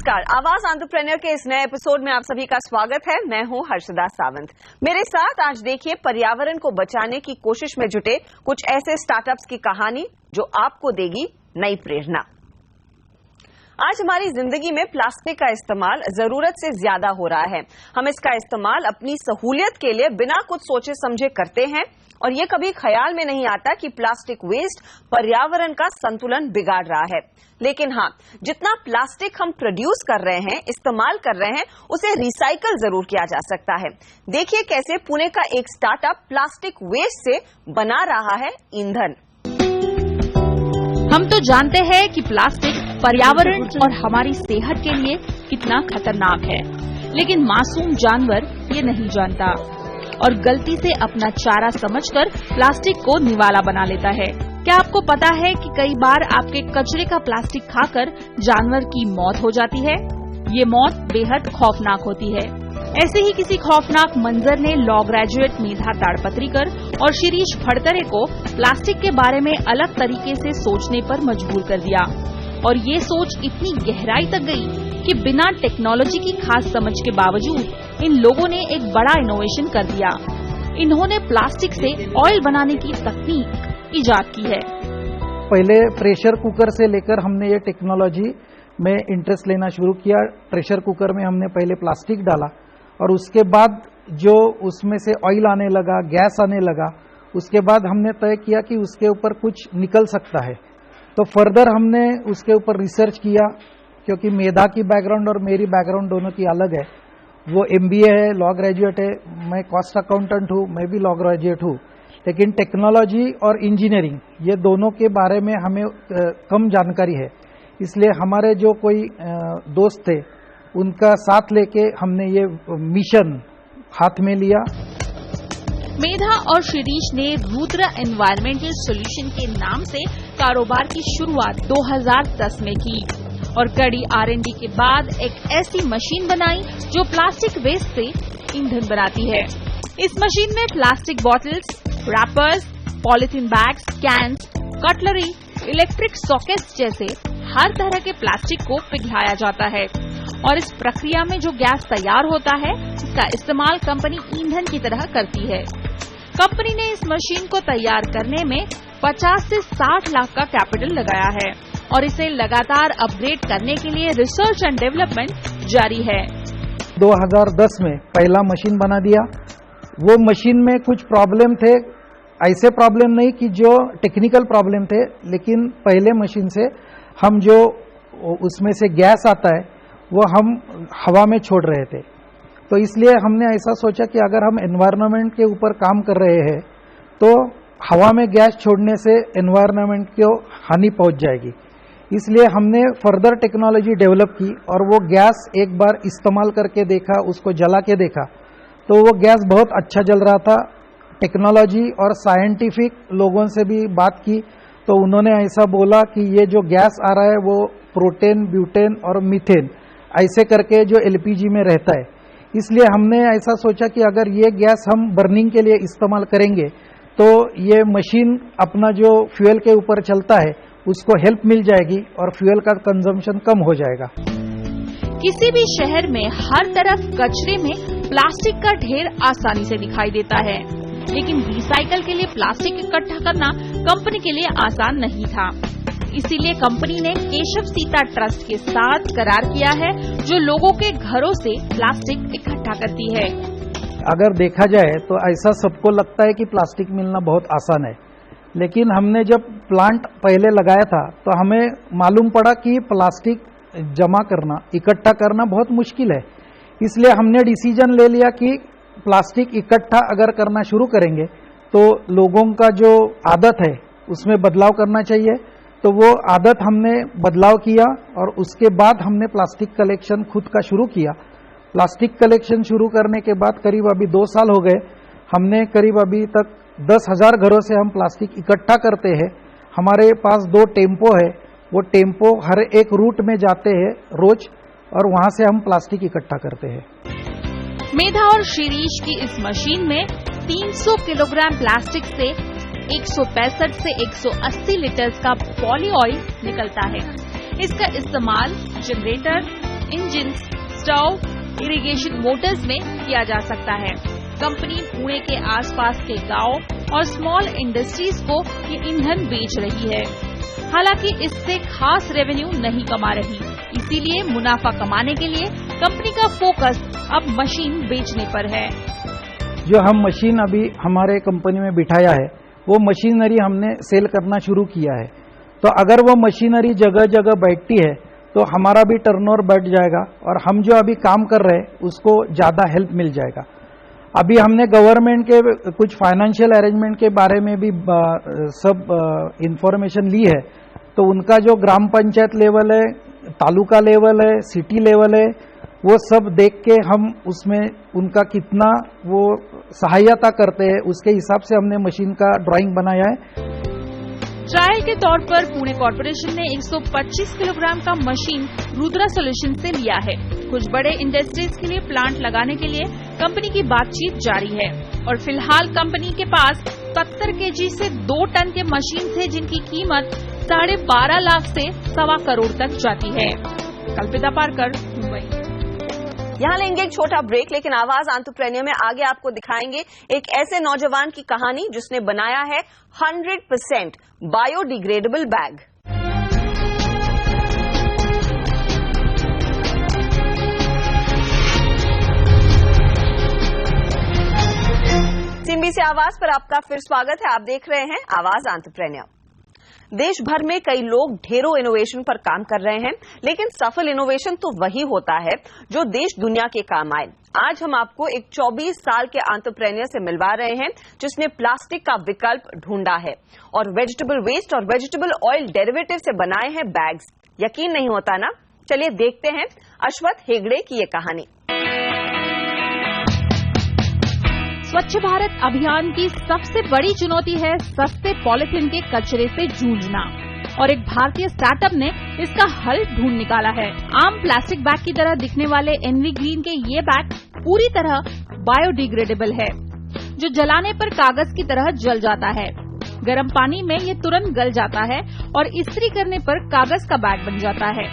नमस्कार, आवाज एंटरप्रेन्योर के इस नए एपिसोड में आप सभी का स्वागत है। मैं हूं हर्षदा सावंत। मेरे साथ आज देखिए पर्यावरण को बचाने की कोशिश में जुटे कुछ ऐसे स्टार्टअप्स की कहानी जो आपको देगी नई प्रेरणा। आज हमारी जिंदगी में प्लास्टिक का इस्तेमाल जरूरत से ज्यादा हो रहा है। हम इसका इस्तेमाल अपनी सहूलियत के लिए बिना कुछ सोचे समझे करते हैं और ये कभी ख्याल में नहीं आता कि प्लास्टिक वेस्ट पर्यावरण का संतुलन बिगाड़ रहा है। लेकिन हाँ, जितना प्लास्टिक हम प्रोड्यूस कर रहे हैं, इस्तेमाल कर रहे हैं, उसे रिसाइकल जरूर किया जा सकता है। देखिए कैसे पुणे का एक स्टार्टअप प्लास्टिक वेस्ट से बना रहा है ईंधन। हम तो जानते हैं कि प्लास्टिक पर्यावरण और हमारी सेहत के लिए कितना खतरनाक है, लेकिन मासूम जानवर ये नहीं जानता और गलती से अपना चारा समझकर प्लास्टिक को निवाला बना लेता है। क्या आपको पता है कि कई बार आपके कचरे का प्लास्टिक खाकर जानवर की मौत हो जाती है? ये मौत बेहद खौफनाक होती है। ऐसे ही किसी खौफनाक मंजर ने लॉ ग्रेजुएट मेधा ताड़पत्रीकर और शिरीष फड़तरे को प्लास्टिक के बारे में अलग तरीके से सोचने पर मजबूर कर दिया और ये सोच इतनी गहराई तक गई कि बिना टेक्नोलॉजी की खास समझ के बावजूद इन लोगों ने एक बड़ा इनोवेशन कर दिया। इन्होंने प्लास्टिक से ऑयल बनाने की तकनीक इजाद की है। पहले प्रेशर कुकर से लेकर हमने ये टेक्नोलॉजी में इंटरेस्ट लेना शुरू किया। प्रेशर कुकर में हमने पहले प्लास्टिक डाला और उसके बाद जो उसमें से ऑयल आने लगा, गैस आने लगा, उसके बाद हमने तय किया कि उसके ऊपर कुछ निकल सकता है। तो फर्दर हमने उसके ऊपर रिसर्च किया, क्योंकि मेधा की बैकग्राउंड और मेरी बैकग्राउंड दोनों की अलग है। वो MBA है, लॉ ग्रेजुएट है, मैं कॉस्ट अकाउंटेंट हूँ, मैं भी लॉ ग्रेजुएट हूँ। लेकिन टेक्नोलॉजी और इंजीनियरिंग ये दोनों के बारे में हमें कम जानकारी है, इसलिए हमारे जो कोई दोस्त थे उनका साथ लेके हमने ये मिशन हाथ में लिया। मेधा और शिरीष ने रुद्र एनवायरमेंटल सॉल्यूशन के नाम से कारोबार की शुरुआत 2010 में की और कड़ी R&D के बाद एक ऐसी मशीन बनाई जो प्लास्टिक वेस्ट से ईंधन बनाती है। इस मशीन में plastic bottles, rappers, polythene bags, cans, cutlery, electric sockets जैसे हर तरह के प्लास्टिक को पिघलाया जाता है और इस प्रक्रिया में जो गैस तैयार होता है इसका इस्तेमाल कंपनी ईंधन की तरह करती है। कंपनी ने इस मशीन को तैयार करने में 50 से 60 लाख का कैपिटल लगाया है और इसे लगातार अपग्रेड करने के लिए रिसर्च एंड डेवलपमेंट जारी है। 2010 में पहला मशीन बना दिया। वो मशीन में कुछ प्रॉब्लम थे, ऐसे प्रॉब्लम नहीं कि जो टेक्निकल प्रॉब्लम थे, लेकिन पहले मशीन से हम जो उसमें से गैस आता है वो हम हवा में छोड़ रहे थे। तो इसलिए हमने ऐसा सोचा कि अगर हम एनवायरनमेंट के ऊपर काम कर रहे हैं तो हवा में गैस छोड़ने से एनवायरनमेंट को हानि पहुंच जाएगी। इसलिए हमने फर्दर टेक्नोलॉजी डेवलप की और वो गैस एक बार इस्तेमाल करके देखा, उसको जला के देखा तो वो गैस बहुत अच्छा जल रहा था। टेक्नोलॉजी और साइंटिफिक लोगों से भी बात की तो उन्होंने ऐसा बोला कि ये जो गैस आ रहा है वो प्रोटेन, ब्यूटेन और मीथेन ऐसे करके जो LPG में रहता है। इसलिए हमने ऐसा सोचा कि अगर ये गैस हम बर्निंग के लिए इस्तेमाल करेंगे तो ये मशीन अपना जो फ्यूल के ऊपर चलता है उसको हेल्प मिल जाएगी और फ्यूल का कंजम्पशन कम हो जाएगा। किसी भी शहर में हर तरफ कचरे में प्लास्टिक का ढेर आसानी से दिखाई देता है, लेकिन रिसाइकल के लिए प्लास्टिक इकट्ठा करना कंपनी के लिए आसान नहीं था। इसीलिए कंपनी ने केशव सीता ट्रस्ट के साथ करार किया है जो लोगों के घरों से प्लास्टिक इकट्ठा करती है। अगर देखा जाए तो ऐसा सबको लगता है कि प्लास्टिक मिलना बहुत आसान है, लेकिन हमने जब प्लांट पहले लगाया था तो हमें मालूम पड़ा कि प्लास्टिक जमा करना, इकट्ठा करना बहुत मुश्किल है। इसलिए हमने डिसीजन ले लिया कि प्लास्टिक इकट्ठा अगर करना शुरू करेंगे तो लोगों का जो आदत है उसमें बदलाव करना चाहिए। तो वो आदत हमने बदलाव किया और उसके बाद हमने प्लास्टिक कलेक्शन खुद का शुरू किया। प्लास्टिक कलेक्शन शुरू करने के बाद करीब अभी 2 साल हो गए। हमने करीब अभी तक 10,000 घरों से हम प्लास्टिक इकट्ठा करते हैं। हमारे पास 2 टेम्पो है, वो टेम्पो हर एक रूट में जाते हैं रोज और वहां से हम प्लास्टिक इकट्ठा करते हैं। मेधा और शिरीष की इस मशीन में 300 किलोग्राम प्लास्टिक से 165 से 180 लीटर का पॉली ऑयल निकलता है। इसका इस्तेमाल generator, engine, stove, irrigation Motors में किया जा सकता है। कंपनी पुणे के आसपास के गांव और स्मॉल इंडस्ट्रीज को ये ईंधन बेच रही है। हालांकि इससे खास रेवेन्यू नहीं कमा रही, इसीलिए मुनाफा कमाने के लिए कंपनी का फोकस अब मशीन बेचने पर है। जो हम मशीन अभी हमारे कंपनी में बिठाया है वो मशीनरी हमने सेल करना शुरू किया है। तो अगर वो मशीनरी जगह जगह बैठती है तो हमारा भी टर्नओवर बढ़ जाएगा और हम जो अभी काम कर रहे हैं उसको ज़्यादा हेल्प मिल जाएगा। अभी हमने गवर्नमेंट के कुछ फाइनेंशियल अरेंजमेंट के बारे में भी सब इंफॉर्मेशन ली है। तो उनका जो ग्राम पंचायत लेवल है, तालुका लेवल है, सिटी लेवल है, वो सब देख के हम उसमें उनका कितना वो सहायता करते हैं उसके हिसाब से हमने मशीन का ड्राइंग बनाया है। ट्रायल के तौर पर पुणे कॉर्पोरेशन ने 125 किलोग्राम का मशीन रुद्रा सॉल्यूशन से लिया है। कुछ बड़े इंडस्ट्रीज के लिए प्लांट लगाने के लिए कंपनी की बातचीत जारी है और फिलहाल कंपनी के पास 70 केजी से 2 टन के मशीन थे जिनकी कीमत 12.5 लाख से 1.25 करोड़ तक जाती है। कल्पिता पारकर, मुंबई। यहाँ लेंगे एक छोटा ब्रेक, लेकिन आवाज एंटरप्रेन्योर में आगे आपको दिखाएंगे एक ऐसे नौजवान की कहानी जिसने बनाया है 100% बायोडिग्रेडेबल बैग। सीएनबीसी आवाज पर आपका फिर स्वागत है। आप देख रहे हैं आवाज एंटरप्रेन्योर। देश भर में कई लोग ढेरों इनोवेशन पर काम कर रहे हैं, लेकिन सफल इनोवेशन तो वही होता है जो देश दुनिया के काम आए। आज हम आपको एक 24 साल के एंटरप्रेन्योर से मिलवा रहे हैं जिसने प्लास्टिक का विकल्प ढूंढा है और वेजिटेबल वेस्ट और वेजिटेबल ऑयल डेरिवेटिव से बनाए हैं बैग्स। यकीन नहीं होता ना? चलिए देखते हैं अश्वथ हेगड़े की ये कहानी। स्वच्छ भारत अभियान की सबसे बड़ी चुनौती है सस्ते पॉलिथीन के कचरे से जूझना, और एक भारतीय स्टार्टअप ने इसका हल ढूंढ निकाला है। आम प्लास्टिक बैग की तरह दिखने वाले एनवी ग्रीन के ये बैग पूरी तरह बायोडिग्रेडेबल है, जो जलाने पर कागज की तरह जल जाता है। गर्म पानी में ये तुरंत गल जाता है और इस्त्री करने पर कागज का बैग बन जाता है।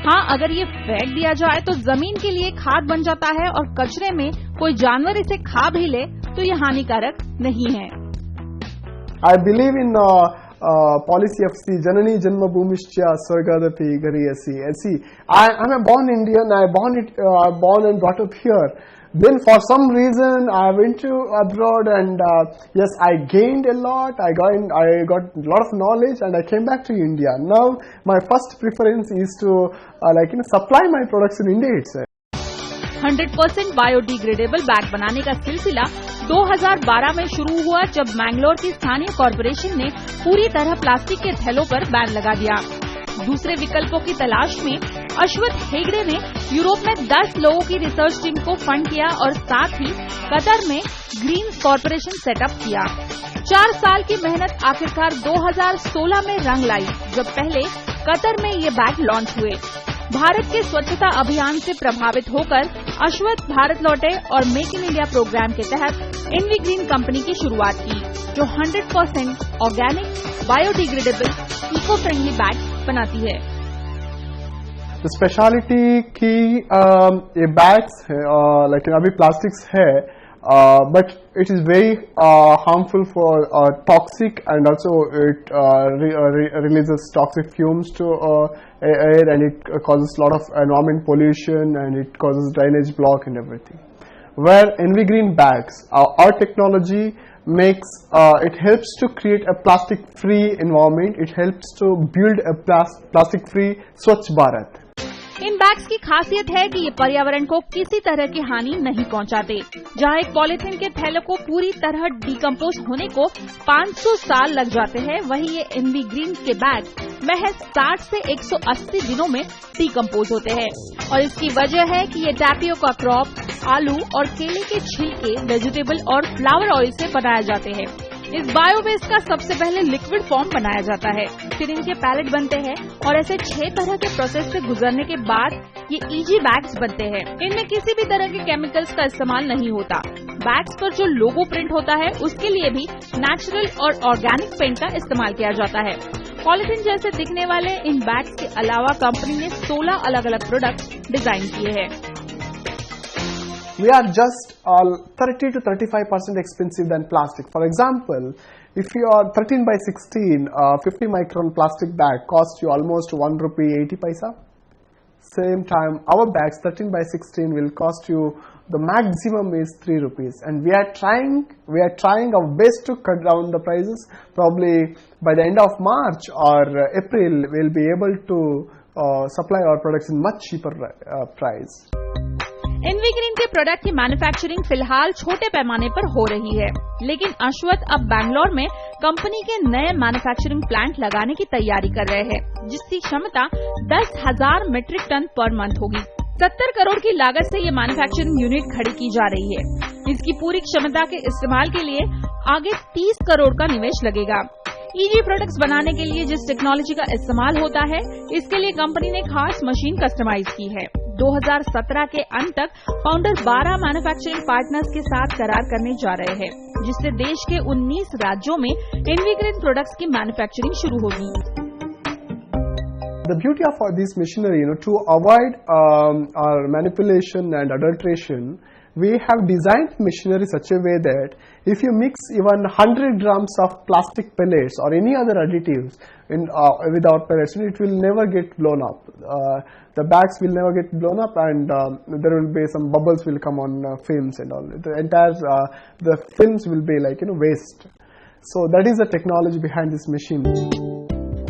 हाँ, अगर ये फेंक दिया जाए तो जमीन के लिए खाद बन जाता है और कचरे में कोई जानवर इसे खा भी ले तो ये हानिकारक नहीं है। I believe in policy of Janani Janmabhumischa Swargadapi Gariyasi. And see, I'm a born Indian. I born and brought up here. Then for some reason I went to abroad and yes, I gained a lot. I got a lot of knowledge and I came back to India. Now my first preference is to supply my products in India itself. 100% biodegradable bag बनाने का सिलसिला 2012 में शुरू हुआ जब मैंगलोर की स्थानीय corporation ने पूरी तरह प्लास्टिक के थैलों पर बैन लगा दिया। दूसरे विकल्पों की तलाश में अश्वथ हेगड़े ने यूरोप में 10 लोगों की रिसर्च टीम को फंड किया और साथ ही कतर में ग्रीन कॉर्पोरेशन सेटअप किया। 4 साल की मेहनत आखिरकार 2016 में रंग लाई जब पहले कतर में ये बैग लॉन्च हुए। भारत के स्वच्छता अभियान से प्रभावित होकर अश्वथ भारत लौटे और मेक इन इंडिया प्रोग्राम के तहत एनवी ग्रीन कंपनी की शुरुआत की, जो 100% organic, biodegradable, eco friendly bag बनाती है। स्पेशलिटी की ये बैग्स है, अभी प्लास्टिक्स है, but it is very harmful for toxic, and also it releases toxic fumes to air, and it causes a lot of environment pollution, and it causes drainage block and everything. Where NV Green bags, our technology makes it helps to create a plastic free environment. It helps to build a plastic free Swachh Bharat. In bags की खासियत है कि ये पर्यावरण को किसी तरह की हानि नहीं पहुंचाते। जहां एक पॉलिथीन के थैले को पूरी तरह डिकम्पोज होने को 500 साल लग जाते हैं, वहीं ये एनवी ग्रीन के बैग महज 60 से 180 दिनों में डिकम्पोज होते हैं। और इसकी वजह है कि ये टैपियोका क्रॉप, आलू और केले के छिलके, वेजिटेबल और फ्लावर ऑयल से बनाए जाते हैं। इस बायो वेस्ट का सबसे पहले लिक्विड फॉर्म बनाया जाता है, फिर इनके पैलेट बनते हैं और ऐसे 6 तरह के प्रोसेस से गुजरने के बाद ये इजी बैग्स बनते हैं। इनमें किसी भी तरह के केमिकल्स का इस्तेमाल नहीं होता। बैग्स पर जो लोगो प्रिंट होता है उसके लिए भी नेचुरल और ऑर्गेनिक पेंट का इस्तेमाल किया जाता है। पॉलिथीन जैसे दिखने वाले इन बैग्स के अलावा कंपनी ने 16 अलग अलग प्रोडक्ट डिजाइन किए हैं। We are just 30 to 35% expensive than plastic. For example, if you are 13 by 16, 50 micron plastic bag costs you almost 1 rupee 80 paisa. Same time, our bags 13 by 16 will cost you, the maximum is 3 rupees. And we are trying our best to cut down the prices. Probably by the end of March or April, we'll be able to supply our products in much cheaper price. एनवीग्रीन के product की manufacturing फिलहाल छोटे पैमाने पर हो रही है, लेकिन अश्वथ अब बैंगलोर में कंपनी के नए मैन्युफैक्चरिंग प्लांट लगाने की तैयारी कर रहे हैं, जिसकी क्षमता 10,000 मीट्रिक टन पर मंथ होगी। 70 करोड़ की लागत से ये मैन्युफैक्चरिंग यूनिट खड़ी की जा रही है। इसकी पूरी क्षमता के इस्तेमाल के लिए आगे 30 करोड़ का निवेश लगेगा। ईजी प्रोडक्ट्स बनाने के लिए जिस टेक्नोलॉजी का इस्तेमाल होता है, इसके लिए कंपनी ने खास मशीन कस्टमाइज की है। 2017 के अंत तक फाउंडर 12 मैन्युफैक्चरिंग पार्टनर्स के साथ करार करने जा रहे हैं, जिससे देश के 19 राज्यों में एनवीग्रीन प्रोडक्ट्स की मैन्युफैक्चरिंग शुरू होगी। The beauty of this machinery, to avoid manipulation and adulteration, we have designed machinery such a way that if you mix even 100 grams of plastic pellets or any other additives without pellets, it will never get blown up. The bags will never get blown up, and there will be some bubbles will come on films and all. The entire the films will be like waste. So that is the technology behind this machine.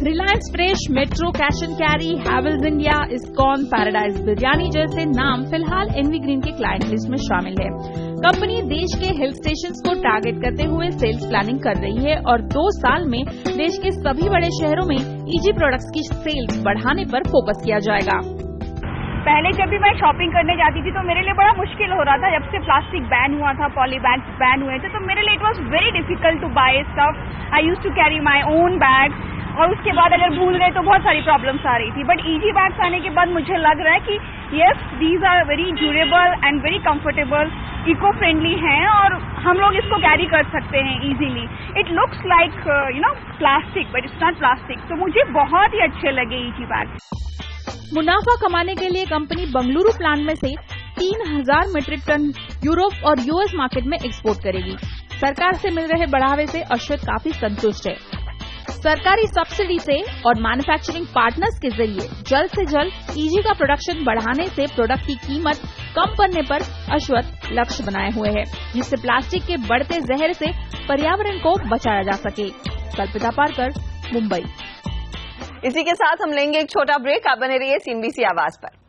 Reliance fresh, metro, cash and carry, Havells India, ISKCON, paradise biryani जैसे नाम फिलहाल एनवीग्रीन के client list में शामिल है। Company देश के hill stations को टारगेट करते हुए सेल्स प्लानिंग कर रही है और 2 साल में देश के सभी बड़े शहरों में ईजी प्रोडक्ट्स की सेल्स बढ़ाने पर फोकस किया जाएगा। पहले जब भी मैं शॉपिंग करने जाती थी तो मेरे लिए बड़ा मुश्किल हो रहा था। जब से प्लास्टिक बैन हुआ था, पॉली बैग्स बैन हुए थे, तो मेरे लिए it was very difficult to buy stuff. I used to carry my own bag, और उसके बाद अगर भूल गए तो बहुत सारी प्रॉब्लम्स आ रही थी। बट ईजी बैग्स आने के बाद मुझे लग रहा है कि yes, these are very durable and very comfortable, eco friendly हैं और हम लोग इसको कैरी कर सकते हैं easily. It looks like plastic, but it's not plastic. तो मुझे बहुत ही अच्छे लगे ईजी बैग। मुनाफा कमाने के लिए कंपनी बंगलुरु प्लांट में से 3000 मीट्रिक टन यूरोप और यूएस मार्केट में एक्सपोर्ट करेगी। सरकार से मिल रहे बढ़ावे से अश्वथ काफी संतुष्ट है। सरकारी सब्सिडी से और मैन्युफैक्चरिंग पार्टनर्स के जरिए जल्द से जल्द ईजी का प्रोडक्शन बढ़ाने से प्रोडक्ट की कीमत कम करने पर अश्वथ लक्ष्य बनाए हुए है, जिससे प्लास्टिक के बढ़ते जहर से पर्यावरण को बचाया जा सके। कल्पिता पारकर, मुंबई। इसी के साथ हम लेंगे एक छोटा ब्रेक। आप बने रहिए सीएनबीसी आवाज पर।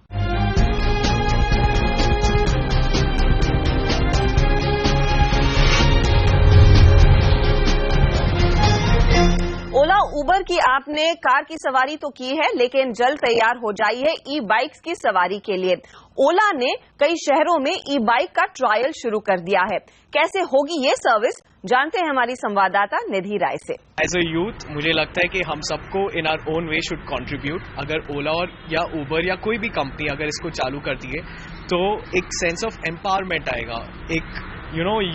ओला उबर की आपने कार की सवारी तो की है, लेकिन जल्द तैयार हो जाइए ई बाइक्स की सवारी के लिए। ओला ने कई शहरों में ई बाइक का ट्रायल शुरू कर दिया है। कैसे होगी ये सर्विस, जानते हैं हमारी संवाददाता निधि राय से। एज अ यूथ मुझे लगता है कि हम सबको in our own way should contribute. अगर ओला और या उबर या कोई भी कंपनी अगर इसको चालू करती है तो एक सेंस ऑफ एम्पावरमेंट आएगा। एक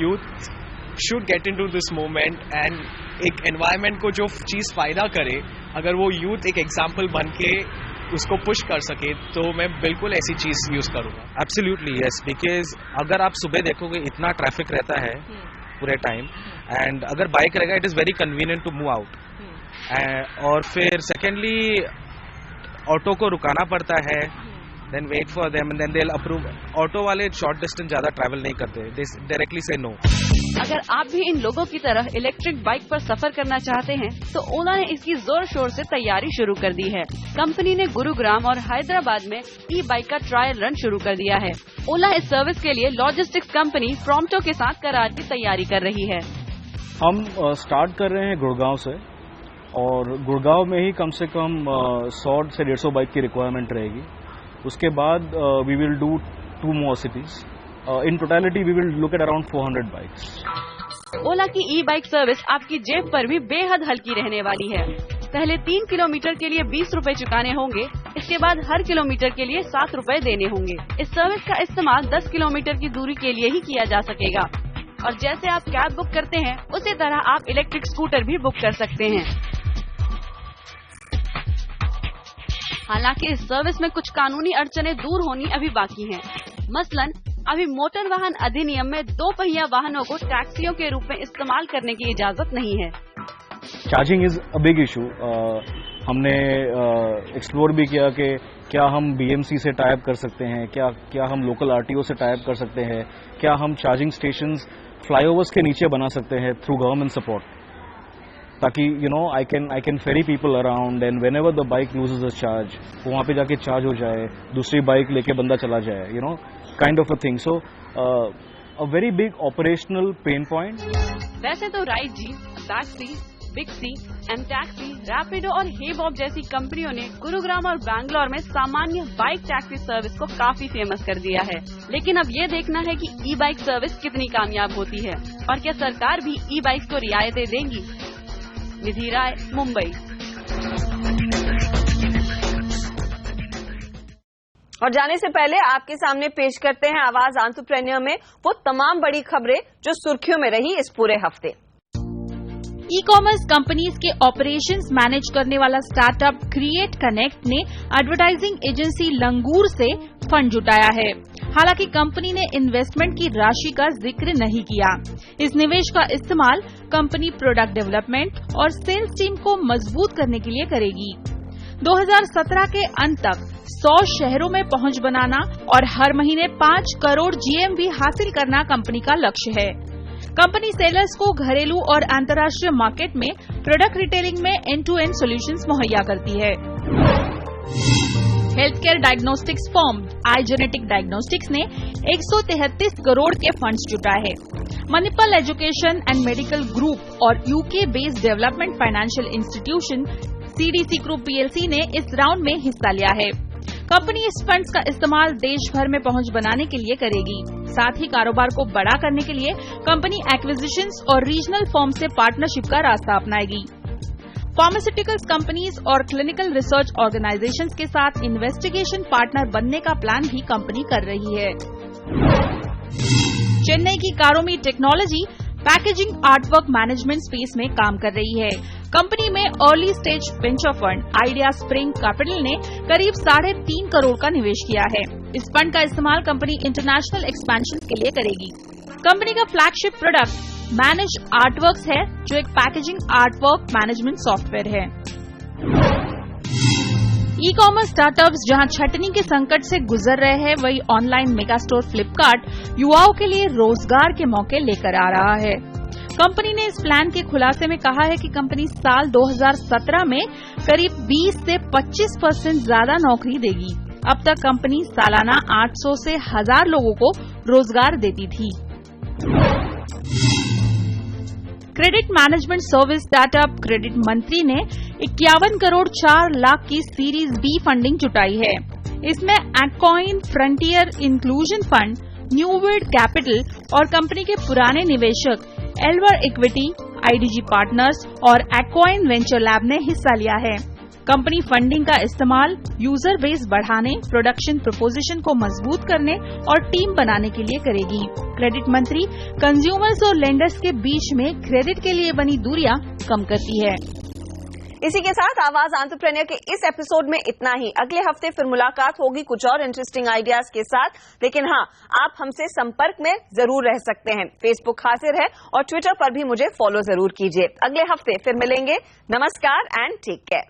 youth should get into this movement and एक एनवायरनमेंट को जो चीज फायदा करे, अगर वो यूथ एक एग्जाम्पल बन के उसको पुश कर सके तो मैं बिल्कुल ऐसी चीज यूज करूंगा। एब्सोल्युटली यस, बिकॉज अगर आप सुबह देखोगे इतना ट्रैफिक रहता है पूरे टाइम, एंड अगर बाइक रहेगा it is very convenient to move out. और फिर सेकेंडली ऑटो को रुकाना पड़ता है, then wait for them and then they will approve. Auto वाले शॉर्ट डिस्टेंस ज्यादा ट्रैवल नहीं करते, दे डायरेक्टली से नो। अगर आप भी इन लोगों की तरह इलेक्ट्रिक बाइक पर सफर करना चाहते हैं तो ओला ने इसकी जोर शोर से तैयारी शुरू कर दी है। कंपनी ने गुरुग्राम और हैदराबाद में ई बाइक का ट्रायल रन शुरू कर दिया है। ओला इस सर्विस के लिए लॉजिस्टिक्स कंपनी प्रॉम्प्टो के साथ करार की तैयारी कर रही है। हम स्टार्ट कर रहे हैं गुड़गांव से, और गुड़गांव में ही कम से कम 100 से 150 बाइक की रिक्वायरमेंट रहेगी। उसके बाद we will do 2 more cities. In totality, we will look at around 400 bikes. ओला की ई बाइक सर्विस आपकी जेब पर भी बेहद हल्की रहने वाली है। पहले 3 किलोमीटर के लिए 20 रुपए चुकाने होंगे, इसके बाद हर किलोमीटर के लिए 7 रुपए देने होंगे। इस सर्विस का इस्तेमाल 10 किलोमीटर की दूरी के लिए ही किया जा सकेगा, और जैसे आप कैब बुक करते हैं उसी तरह आप इलेक्ट्रिक स्कूटर भी बुक कर सकते हैं। हालांकि इस सर्विस में कुछ कानूनी अड़चनें दूर होनी अभी बाकी हैं। मसलन अभी मोटर वाहन अधिनियम में 2 पहिया वाहनों को टैक्सियों के रूप में इस्तेमाल करने की इजाजत नहीं है। Charging is a big issue. हमने एक्सप्लोर भी किया कि क्या हम बीएमसी से टाई अप कर सकते हैं, क्या हम लोकल आरटीओ से टाई अप कर सकते हैं, क्या हम चार्जिंग स्टेशंस फ्लाईओवर्स के नीचे बना सकते हैं थ्रू गवर्नमेंट सपोर्ट, ताकि I can ferry people around and whenever the bike loses a charge वो वहाँ पे जाके चार्ज हो जाए, दूसरी बाइक लेके बंदा चला जाए, kind of a thing. So a very big operational pain point. वैसे तो राइड जी, टैक्सी, बिग सी, एम टैक्सी, रैपिडो और हेबॉब जैसी कंपनियों ने गुरुग्राम और बैंगलोर में सामान्य बाइक टैक्सी सर्विस को काफी फेमस कर दिया है। लेकिन अब ये देखना है कि ई बाइक सर्विस कितनी कामयाब होती है और क्या सरकार भी ई बाइक्स को रियायतें देंगी। निधि राय, मुंबई। और जाने से पहले आपके सामने पेश करते हैं आवाज एंटरप्रेन्योर में वो तमाम बड़ी खबरें जो सुर्खियों में रही इस पूरे हफ्ते। ई कॉमर्स कंपनीज के ऑपरेशंस मैनेज करने वाला स्टार्टअप क्रिएट कनेक्ट ने एडवर्टाइजिंग एजेंसी लंगूर से फंड जुटाया है। हालांकि कंपनी ने इन्वेस्टमेंट की राशि का जिक्र नहीं किया। इस निवेश का इस्तेमाल कंपनी प्रोडक्ट डेवलपमेंट और सेल्स टीम को मजबूत करने के लिए करेगी। 2017 के अंत तक 100 शहरों में पहुंच बनाना और हर महीने 5 करोड़ जीएमवी हासिल करना कंपनी का लक्ष्य है। कंपनी सेलर्स को घरेलू और अंतर्राष्ट्रीय मार्केट में प्रोडक्ट रिटेलिंग में एंड टू एंड सॉल्यूशंस मुहैया करती है। Health care diagnostics firm iGenetic diagnostics ने 133 करोड़ के फंड्स जुटाए हैं। Manipal education and medical group और UK based development financial institution CDC group PLC ने इस राउंड में हिस्सा लिया है। कंपनी इस फंड्स का इस्तेमाल देश भर में पहुंच बनाने के लिए करेगी। साथ ही कारोबार को बड़ा करने के लिए कंपनी एक्विजिशंस और रीजनल फर्म से पार्टनरशिप का रास्ता अपनाएगी। फार्मास्यूटिकल्स कंपनीज और क्लिनिकल रिसर्च ऑर्गेनाइजेशंस के साथ इन्वेस्टिगेशन पार्टनर बनने का प्लान भी कंपनी कर रही है। चेन्नई की Karomi technology packaging artwork management space में काम कर रही है। कंपनी में early stage venture fund Idea Spring Capital ने करीब 3.5 करोड़ का निवेश किया है। इस फंड का इस्तेमाल कंपनी इंटरनेशनल एक्सपेंशन के लिए करेगी। कंपनी का फ्लैगशिप प्रोडक्ट मैनेज आर्टवर्क्स है, जो एक पैकेजिंग आर्टवर्क मैनेजमेंट सॉफ्टवेयर है। ई कॉमर्स स्टार्टअप्स जहां छटनी के संकट से गुजर रहे हैं, वहीं ऑनलाइन मेगा स्टोर फ्लिपकार्ट युवाओं के लिए रोजगार के मौके लेकर आ रहा है। कंपनी ने इस प्लान के खुलासे में कहा है कि कंपनी साल 2017 में करीब 20 से 25% ज्यादा नौकरी देगी। अब तक कंपनी सालाना 800 से 1000 लोगों को रोजगार देती थी। Credit management service startup credit मंत्री ने 51 करोड़ 4 लाख की सीरीज बी फंडिंग जुटाई है। इसमें एक्कॉइन फ्रंटियर इंक्लूजन फंड, न्यूवर्ड कैपिटल और कंपनी के पुराने निवेशक एल्वर इक्विटी, आईडीजी पार्टनर्स और एक्कॉइन वेंचर लैब ने हिस्सा लिया है। कंपनी फंडिंग का इस्तेमाल यूजर बेस बढ़ाने, प्रोडक्शन प्रोपोजिशन को मजबूत करने और टीम बनाने के लिए करेगी। क्रेडिट मंत्री कंज्यूमर्स और लेंडर्स के बीच में क्रेडिट के लिए बनी दूरियां कम करती है। इसी के साथ आवाज एंटरप्रेन्योर के इस एपिसोड में इतना ही। अगले हफ्ते फिर मुलाकात होगी कुछ और इंटरेस्टिंग आइडियाज के साथ। लेकिन हाँ, आप हमसे संपर्क में जरूर रह सकते हैं। फेसबुक हाजिर है और ट्विटर पर भी मुझे फॉलो जरूर कीजिए। अगले हफ्ते फिर मिलेंगे। नमस्कार एंड टेक केयर।